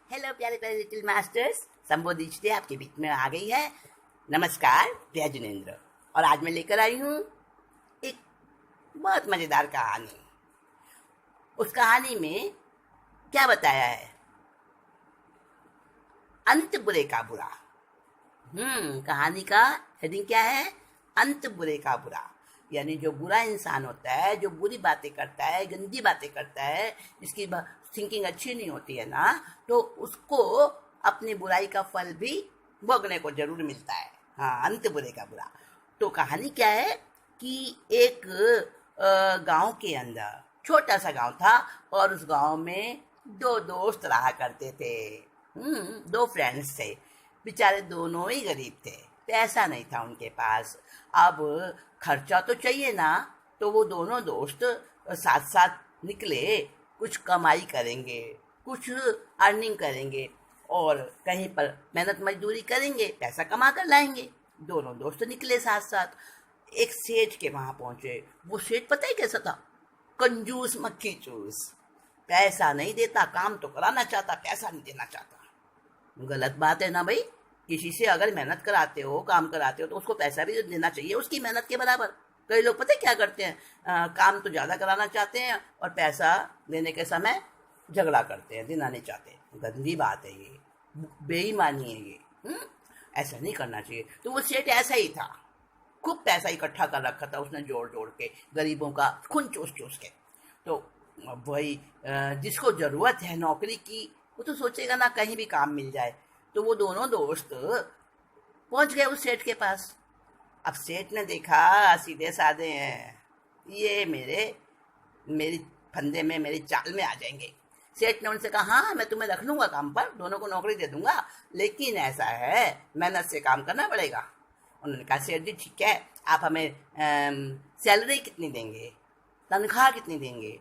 Hello प्यारे प्यारे little masters, संबोधित आपके बीच में आ गई है। नमस्कार, जय जिनेन्द्र। और आज मैं लेकर आई हूँ एक बहुत मजेदार कहानी। उस कहानी में क्या बताया है? अंत बुरे का बुरा। कहानी का हेडिंग क्या है? अंत बुरे का बुरा। यानी जो बुरा इंसान होता है, जो बुरी बातें करता है, गंदी बातें करता है, जिसकी थिंकिंग अच्छी नहीं होती है ना, तो उसको अपनी बुराई का फल भी भोगने को जरूर मिलता है। हाँ, अंत बुरे का बुरा। तो कहानी क्या है कि एक गांव के अंदर, छोटा सा गांव था, और उस गांव में दो दोस्त रहा करते थे। दो फ्रेंड्स थे। बेचारे दोनों ही गरीब थे, पैसा नहीं था उनके पास। अब खर्चा तो चाहिए ना, तो वो दोनों दोस्त साथ साथ निकले, कुछ कमाई करेंगे, कुछ अर्निंग करेंगे, और कहीं पर मेहनत मजदूरी करेंगे, पैसा कमा कर लाएंगे। दोनों दोस्त निकले साथ साथ। एक सेठ के वहां पहुंचे। वो सेठ पता है कैसा था? कंजूस मक्खी चूस। पैसा नहीं देता, काम तो कराना चाहता, पैसा नहीं देना चाहता। गलत बात है ना भाई। किसी से अगर मेहनत कराते हो, काम कराते हो, तो उसको पैसा भी देना चाहिए उसकी मेहनत के बराबर। कई लोग पता है क्या करते हैं? काम तो ज्यादा कराना चाहते हैं और पैसा देने के समय झगड़ा करते हैं, देना नहीं चाहते। गंदी बात है ये, बेईमानी है ये। ऐसा नहीं करना चाहिए। तो वो सेठ ऐसा ही था, खूब पैसा इकट्ठा कर रखा था उसने, जोड़ जोड़ के, गरीबों का खून चूस चूस के। तो वही जिसको जरूरत है नौकरी की, वो तो सोचेगा ना कहीं भी काम मिल जाए। तो वो दोनों दोस्त पहुंच गए उस सेठ के पास। अब सेठ ने देखा सीधे साधे हैं, ये मेरी फंदे में, मेरी चाल में आ जाएंगे। सेठ ने उनसे कहा, हाँ मैं तुम्हें रख लूंगा काम पर, दोनों को नौकरी दे दूंगा, लेकिन ऐसा है मेहनत से काम करना पड़ेगा। उन्होंने कहा, सेठ जी ठीक है, आप हमें सैलरी कितनी देंगे, तनख्वाह कितनी देंगे?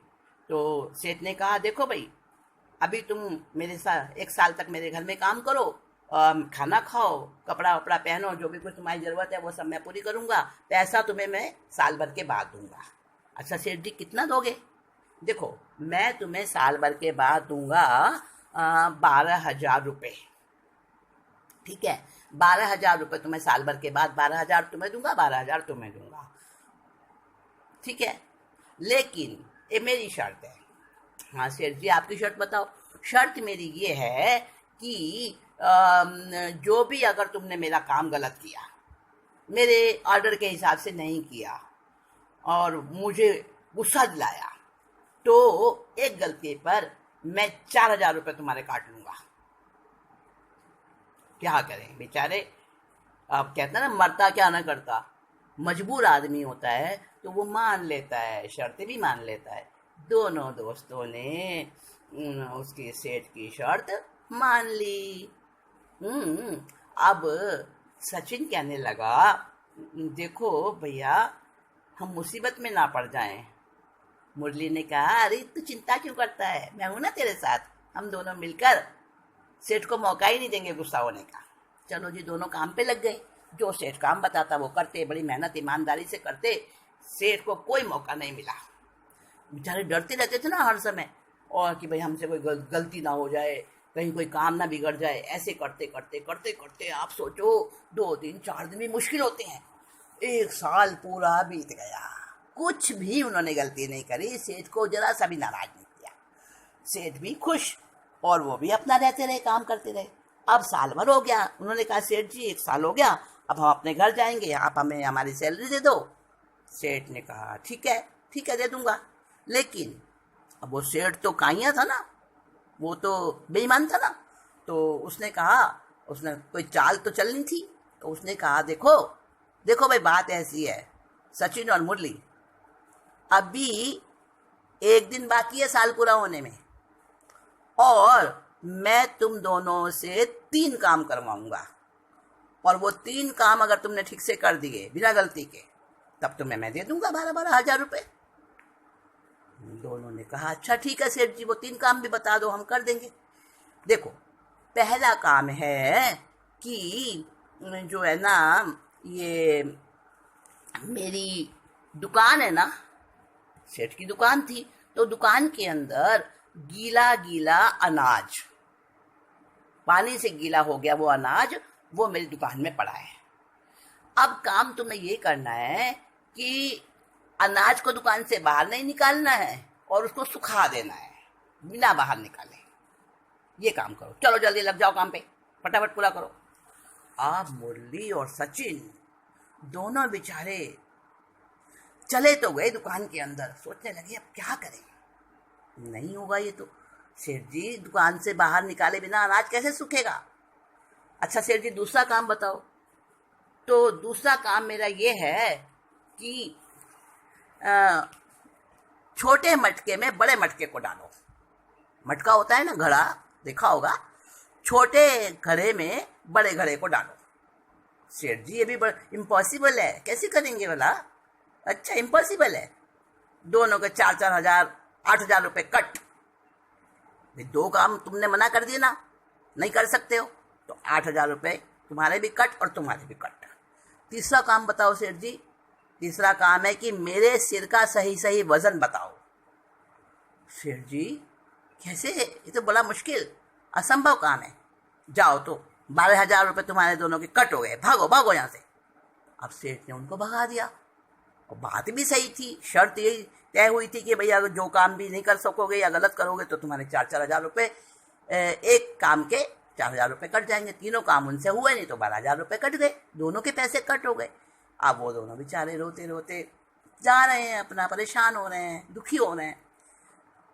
तो सेठ ने कहा, देखो भाई, अभी तुम मेरे साथ 1 साल तक मेरे घर में काम करो, खाना खाओ, कपड़ा वपड़ा पहनो, जो भी कुछ तुम्हारी जरूरत है वो सब मैं पूरी करूंगा। पैसा तुम्हें मैं साल भर के बाद दूंगा। अच्छा सेठ जी कितना दोगे? देखो, मैं तुम्हें साल भर के बाद दूंगा 12,000 रुपये। ठीक है, 12,000 रुपये तुम्हें साल भर के बाद, 12,000 तुम्हें दूंगा, 12,000 तुम्हें दूंगा। ठीक है, लेकिन ये मेरी शर्त है। हाँ सेठ जी, आपकी शर्त बताओ। शर्त मेरी ये है कि जो भी अगर तुमने मेरा काम गलत किया, मेरे ऑर्डर के हिसाब से नहीं किया और मुझे गुस्सा दिलाया, तो एक गलती पर मैं 4,000 रुपये तुम्हारे काट लूंगा। क्या करें बेचारे, अब कहते हैं ना, मरता क्या ना करता। मजबूर आदमी होता है तो वो मान लेता है, शर्तें भी मान लेता है। दोनों दोस्तों ने उसकी सेठ की शर्त मान ली। अब सचिन कहने लगा, देखो भैया, हम मुसीबत में ना पड़ जाएं। मुरली ने कहा, अरे तू चिंता क्यों करता है, मैं हूं ना तेरे साथ, हम दोनों मिलकर सेठ को मौका ही नहीं देंगे गुस्सा होने का। चलो जी, दोनों काम पे लग गए। जो सेठ काम बताता वो करते, बड़ी मेहनत ईमानदारी से करते। सेठ को कोई मौका नहीं मिला। बेचारे डरते रहते थे ना हर समय, और कि भाई हमसे कोई गलती ना हो जाए, कहीं कोई काम ना बिगड़ जाए। ऐसे करते करते करते करते आप सोचो, 2 दिन 4 दिन भी मुश्किल होते हैं, 1 साल पूरा बीत गया। कुछ भी उन्होंने गलती नहीं करी, सेठ को जरा सा भी नाराज नहीं किया। सेठ भी खुश, और वो भी अपना रहते रहे, काम करते रहे। अब साल भर हो गया। उन्होंने कहा, सेठ जी 1 साल हो गया, अब हम अपने घर जाएंगे, आप हमें हमारी सैलरी दे दो। सेठ ने कहा, ठीक है दे दूंगा। लेकिन अब वो सेठ तो काइया था ना, वो तो बेईमान था ना। तो उसने कहा, उसने कोई चाल तो चलनी थी। तो उसने कहा, देखो देखो भाई, बात ऐसी है, सचिन और मुरली, अभी 1 दिन बाकी है साल पूरा होने में, और मैं तुम दोनों से 3 काम करवाऊंगा, और वो 3 काम अगर तुमने ठीक से कर दिए बिना गलती के, तब तुम्हें मैं दे दूंगा 12,000 रुपये। दोनों ने कहा, अच्छा ठीक है सेठ जी, वो 3 काम भी बता दो, हम कर देंगे। देखो, पहला काम है कि जो है ना, ये मेरी दुकान है ना, सेठ की दुकान थी, तो दुकान के अंदर गीला गीला अनाज, पानी से गीला हो गया वो अनाज, वो मेरी दुकान में पड़ा है। अब काम तुम्हें ये करना है कि अनाज को दुकान से बाहर नहीं निकालना है और उसको सुखा देना है बिना बाहर निकाले। ये काम करो, चलो जल्दी लग जाओ काम पे, फटाफट पूरा करो। अब मुरली और सचिन दोनों बेचारे चले तो गए दुकान के अंदर, सोचने लगे अब क्या करें, नहीं होगा ये तो, सेठ जी दुकान से बाहर निकाले बिना अनाज कैसे सूखेगा। अच्छा सेठ जी दूसरा काम बताओ। तो दूसरा काम मेरा ये है कि छोटे मटके में बड़े मटके को डालो। मटका होता है ना घड़ा, देखा होगा, छोटे घड़े में बड़े घड़े को डालो। सेठ जी ये भी इम्पॉसिबल है, कैसे करेंगे भला। अच्छा इम्पॉसिबल है, दोनों के 4-4 हजार 8,000 रुपये कट। दो काम तुमने मना कर दिया ना, नहीं कर सकते हो, तो 8,000 रुपये तुम्हारे भी कट और तुम्हारे भी कट। तीसरा काम बताओ सेठ जी। तीसरा काम है कि मेरे सिर का सही सही वजन बताओ। सेठ जी कैसे, ये तो बड़ा मुश्किल असंभव काम है। जाओ तो 12,000 रुपये तुम्हारे दोनों के कट हो गए, भागो भागो यहाँ से। अब सेठ ने उनको भगा दिया, और बात भी सही थी, शर्त यही तय हुई थी कि भैया अगर जो काम भी नहीं कर सकोगे या गलत करोगे तो तुम्हारे 4-4 हजार रुपये, एक काम के 4,000 रुपये कट जाएंगे। तीनों काम उनसे हुए नहीं तो 12,000 रुपये कट गए, दोनों के पैसे कट हो गए। अब वो दोनों बेचारे रोते रोते जा रहे हैं, अपना परेशान हो रहे हैं, दुखी हो रहे हैं।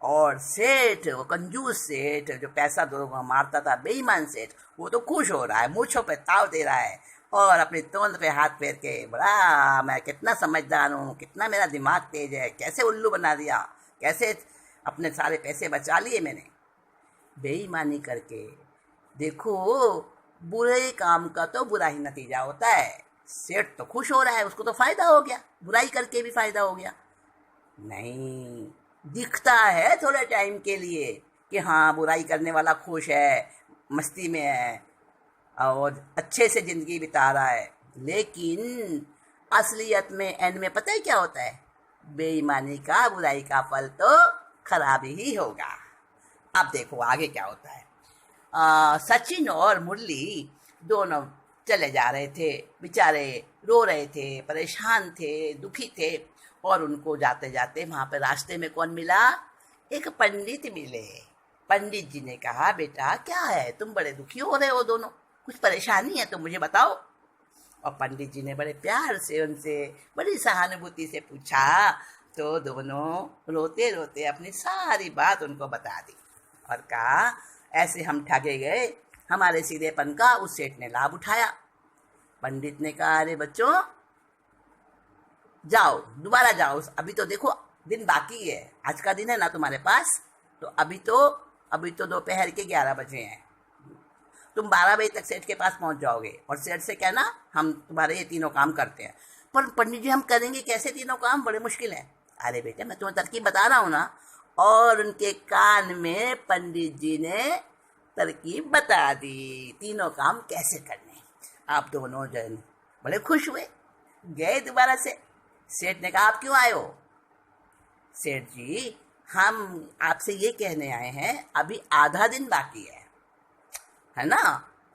और सेठ, वो कंजूस सेठ जो पैसा दोनों को मारता था, बेईमान सेठ, वो तो खुश हो रहा है, मूंछों पे ताव दे रहा है और अपनी तोंद पे हाथ फेर के, बड़ा मैं कितना समझदार हूँ, कितना मेरा दिमाग तेज है, कैसे उल्लू बना दिया, कैसे अपने सारे पैसे बचा लिए मैंने बेईमानी करके। देखो बुरे काम का तो बुरा ही नतीजा होता है। सेठ तो खुश हो रहा है, उसको तो फायदा हो गया, बुराई करके भी फायदा हो गया। नहीं, दिखता है थोड़े टाइम के लिए कि हाँ बुराई करने वाला खुश है, मस्ती में है और अच्छे से जिंदगी बिता रहा है, लेकिन असलियत में एंड में पता है क्या होता है, बेईमानी का, बुराई का फल तो खराब ही होगा। अब देखो आगे क्या होता है। सचिन और मुरली दोनों चले जा रहे थे, बेचारे रो रहे थे, परेशान थे, दुखी थे। और उनको जाते जाते वहाँ पे रास्ते में कौन मिला, एक पंडित मिले। पंडित जी ने कहा बेटा क्या है, तुम बड़े दुखी हो रहे हो दोनों, कुछ परेशानी है तो मुझे बताओ। और पंडित जी ने बड़े प्यार से उनसे बड़ी सहानुभूति से पूछा, तो दोनों रोते रोते अपनी सारी बात उनको बता दी और कहा ऐसे हम ठगे गए, हमारे सीधेपन का उस सेठ ने लाभ उठाया। पंडित ने कहा अरे बच्चों जाओ, दोबारा जाओ, अभी तो देखो दिन बाकी है, आज का दिन है ना तुम्हारे पास, तो अभी तो दोपहर के 11 बजे हैं, तुम 12 बजे तक सेठ के पास पहुंच जाओगे और सेठ से कहना हम तुम्हारे ये तीनों काम करते हैं। पर पंडित जी हम करेंगे कैसे तीनों काम, बड़े मुश्किल है। अरे बेटे मैं तुम्हें तरकीब बता रहा हूँ ना। और उनके कान में पंडित जी ने तरकीब बता दी, तीनों काम कैसे करने। आप दोनों जन बड़े खुश हुए, गए दोबारा से। सेठ ने कहा आप क्यों आए हो। सेठ जी हम आपसे ये कहने आए हैं, अभी आधा दिन बाकी है ना,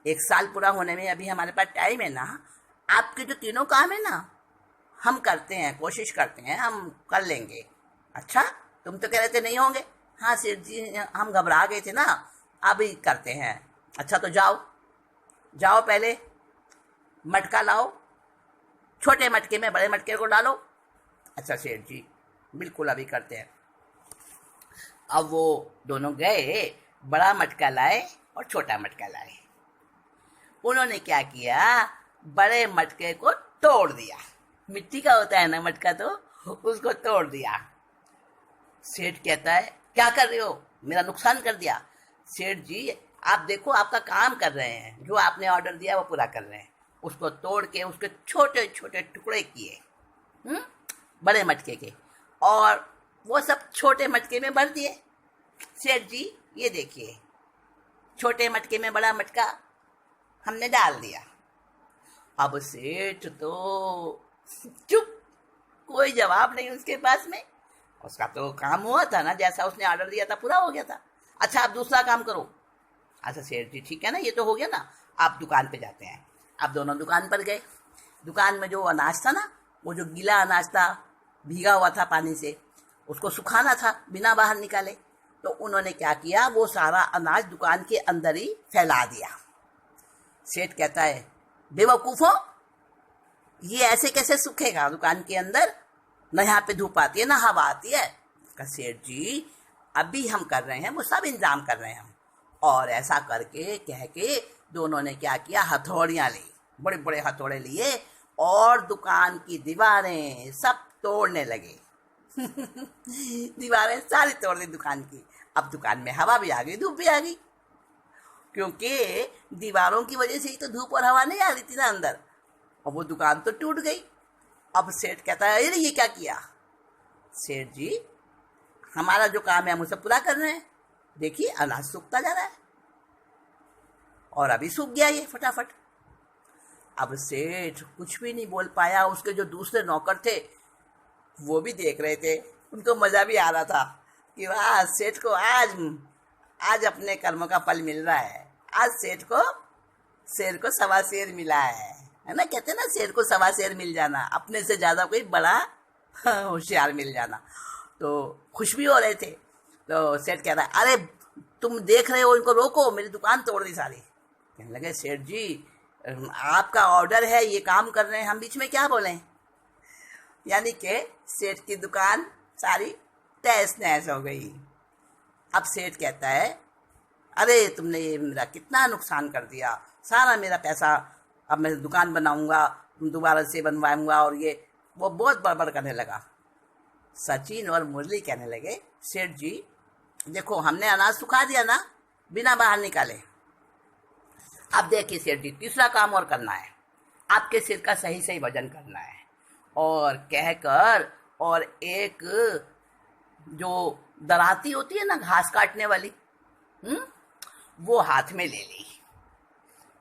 1 साल पूरा होने में अभी हमारे पास टाइम है ना। आपके जो तीनों काम है ना हम करते हैं, कोशिश करते हैं, हम कर लेंगे। अच्छा तुम तो कह रहे थे नहीं होंगे। हाँ सेठ जी हम घबरा गए थे ना, अभी करते हैं। अच्छा तो जाओ पहले मटका लाओ, छोटे मटके में बड़े मटके को डालो। अच्छा सेठ जी बिल्कुल अभी करते हैं। अब वो दोनों गए, बड़ा मटका लाए और छोटा मटका लाए। उन्होंने क्या किया, बड़े मटके को तोड़ दिया, मिट्टी का होता है ना मटका, तो उसको तोड़ दिया। सेठ कहता है क्या कर रहे हो, मेरा नुकसान कर दिया। सेठ जी आप देखो आपका काम कर रहे हैं, जो आपने ऑर्डर दिया वो पूरा कर रहे हैं। उसको तोड़ के उसके छोटे छोटे टुकड़े किए बड़े मटके के, और वो सब छोटे मटके में भर दिए। सेठ जी ये देखिए, छोटे मटके में बड़ा मटका हमने डाल दिया। अब सेठ तो चुप, कोई जवाब नहीं उसके पास में। उसका तो काम हुआ था ना, जैसा उसने ऑर्डर दिया था पूरा हो गया था। अच्छा आप दूसरा काम करो, अच्छा सेठ जी ठीक है ना, ये तो हो गया ना, आप दुकान पे जाते हैं। आप दोनों दुकान पर गए। दुकान में जो अनाज था ना, वो जो गीला अनाज था, भीगा हुआ था पानी से, उसको सुखाना था बिना बाहर निकाले। तो उन्होंने क्या किया, वो सारा अनाज दुकान के अंदर ही फैला दिया। सेठ कहता है, बेवकूफो, ये ऐसे कैसे सूखेगा दुकान के अंदर, न यहाँ पे धूप आती है ना हवा आती है। का सेठ जी अभी हम कर रहे हैं, वो सब इंतजाम कर रहे हैं हम। और ऐसा करके कह के दोनों ने क्या किया, हथौड़ियां ली, बड़े बड़े हथौड़े लिए और दुकान की दीवारें सब तोड़ने लगे। दीवारें सारी तोड़ दी दुकान की। अब दुकान में हवा भी आ गई, धूप भी आ गई, क्योंकि दीवारों की वजह से ही तो धूप और हवा नहीं आ रही थी ना अंदर, और वो दुकान तो टूट गई। अब सेठ कहता है, अरे ये क्या किया। सेठ जी हमारा जो काम है हम उसे पूरा कर रहे हैं, देखिए अनाज सूखता जा रहा है और अभी सूख गया ये फटाफट। अब सेठ कुछ भी नहीं बोल पाया। उसके जो दूसरे नौकर थे वो भी देख रहे थे, उनको मजा भी आ रहा था कि वाह सेठ को आज अपने कर्मों का फल मिल रहा है। आज शेर को सवा शेर मिला है ना, कहते हैं ना शेर को सवा शेर मिल जाना, अपने से ज्यादा कोई बड़ा होशियार मिल जाना। तो खुश भी हो रहे थे। तो सेठ कहता है, अरे तुम देख रहे हो, इनको रोको, मेरी दुकान तोड़ दी सारी। कहने लगे, सेठ जी आपका ऑर्डर है, ये काम कर रहे हैं, हम बीच में क्या बोलें। यानी कि सेठ की दुकान सारी तहस नहस हो गई। अब सेठ कहता है, अरे तुमने ये मेरा कितना नुकसान कर दिया, सारा मेरा पैसा, अब मैं दुकान बनाऊंगा, दोबारा से बनवाऊंगा, और ये वो बहुत बड़बड़ करने लगा। सचिन और मुरली कहने लगे, सेठ जी देखो हमने अनाज सुखा दिया ना बिना बाहर निकाले। अब देखिए सेठ जी तीसरा काम और करना है, आपके सिर का सही सही वजन करना है। और कहकर और एक जो दराती होती है ना घास काटने वाली, वो हाथ में ले ली।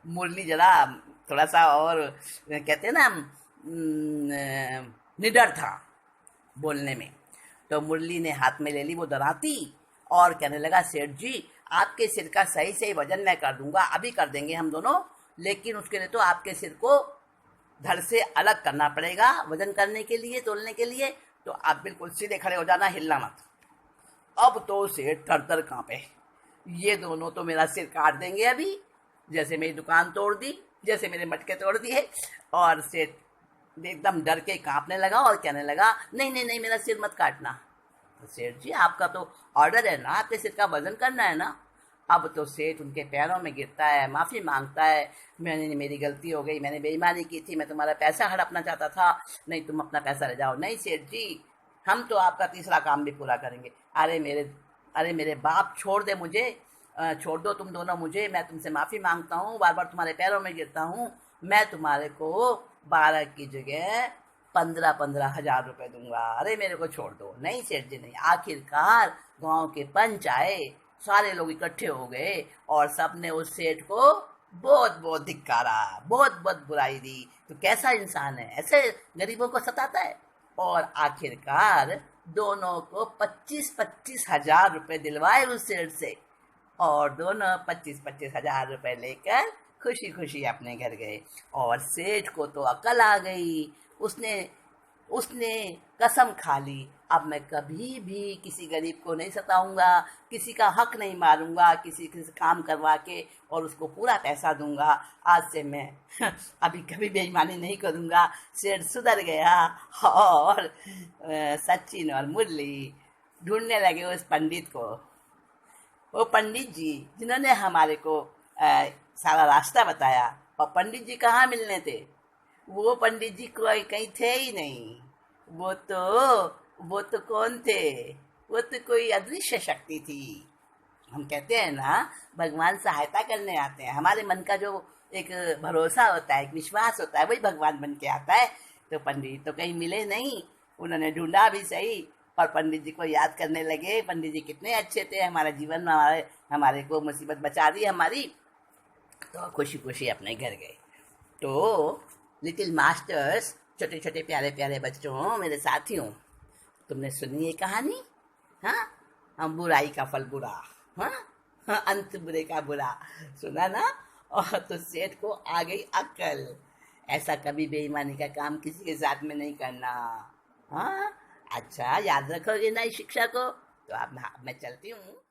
मुरली जरा थोड़ा सा और कहते हैं ना निडर था बोलने में, तो मुरली ने हाथ में ले ली वो दराती और कहने लगा, सेठ जी आपके सिर का सही सही वजन मैं कर दूंगा, अभी कर देंगे हम दोनों, लेकिन उसके लिए तो आपके सिर को धड़ से अलग करना पड़ेगा वजन करने के लिए, तोलने के लिए। तो आप बिल्कुल सीधे खड़े हो जाना, हिलना मत। अब तो सेठ थर थर कांपे, ये दोनों तो मेरा सिर काट देंगे अभी, जैसे मेरी दुकान तोड़ दी, जैसे मेरे मटके तोड़ दिए। और सेठ एकदम डर के कांपने लगा और कहने लगा, नहीं नहीं नहीं मेरा सिर मत काटना। तो सेठ जी आपका तो ऑर्डर है ना, आपके सिर का वजन करना है ना। अब तो सेठ उनके पैरों में गिरता है, माफ़ी मांगता है, मेरी गलती हो गई, मैंने बेईमानी की थी, मैं तुम्हारा पैसा हड़पना चाहता था, नहीं तुम अपना पैसा ले जाओ। नहीं सेठ जी हम तो आपका तीसरा काम भी पूरा करेंगे। अरे मेरे बाप छोड़ दे मुझे, छोड़ दो तुम दोनों मुझे, मैं तुमसे माफ़ी मांगता हूँ, बार बार तुम्हारे पैरों में गिरता हूँ, मैं तुम्हारे को 12 की जगह 15-15 हजार रुपए दूंगा, अरे मेरे को छोड़ दो। नहीं सेठ जी नहीं। आखिरकार गांव के पंच आए, सारे लोग इकट्ठे हो गए और सबने उस सेठ को बहुत बहुत धिक्कारा, बहुत बहुत बुराई दी। तो कैसा इंसान है, ऐसे गरीबों को सताता है। और आखिरकार दोनों को 25-25 हजार रुपए दिलवाए उस सेठ से, और दोनों 25-25 हजार रुपए लेकर खुशी खुशी अपने घर गए। और सेठ को तो अकल आ गई, उसने कसम खा ली, अब मैं कभी भी किसी गरीब को नहीं सताऊंगा, किसी का हक नहीं मारूंगा, किसी काम करवा के और उसको पूरा पैसा दूंगा। आज से मैं अभी कभी बेईमानी नहीं करूंगा। सेठ सुधर गया और सचिन और मुरली ढूंढने लगे उस पंडित को। वो पंडित जी जिन्होंने हमारे को सारा रास्ता बताया, और पंडित जी कहाँ मिलने थे, वो पंडित जी कोई कहीं थे ही नहीं। वो तो कौन थे, वो तो कोई अदृश्य शक्ति थी। हम कहते हैं ना भगवान सहायता करने आते हैं, हमारे मन का जो एक भरोसा होता है, एक विश्वास होता है, वही भगवान बन के आता है। तो पंडित तो कहीं मिले नहीं, उन्होंने ढूंढा भी सही और पंडित जी को याद करने लगे। पंडित जी कितने अच्छे थे, हमारे जीवन में हमारे को मुसीबत बचा दी हमारी। तो खुशी खुशी अपने घर गए। तो लिटिल मास्टर्स, छोटे छोटे प्यारे प्यारे बच्चों, मेरे साथियों, तुमने सुनी ये कहानी? हाँ, हम बुराई का फल बुरा। हाँ, हाँ, अंत बुरे का बुरा। सुना ना? और तो सेठ को आ गई अक्ल। ऐसा कभी बेईमानी का काम किसी के साथ में नहीं करना। हाँ, अच्छा याद रखोगे ना इस शिक्षा को? तो अब मैं चलती हूँ।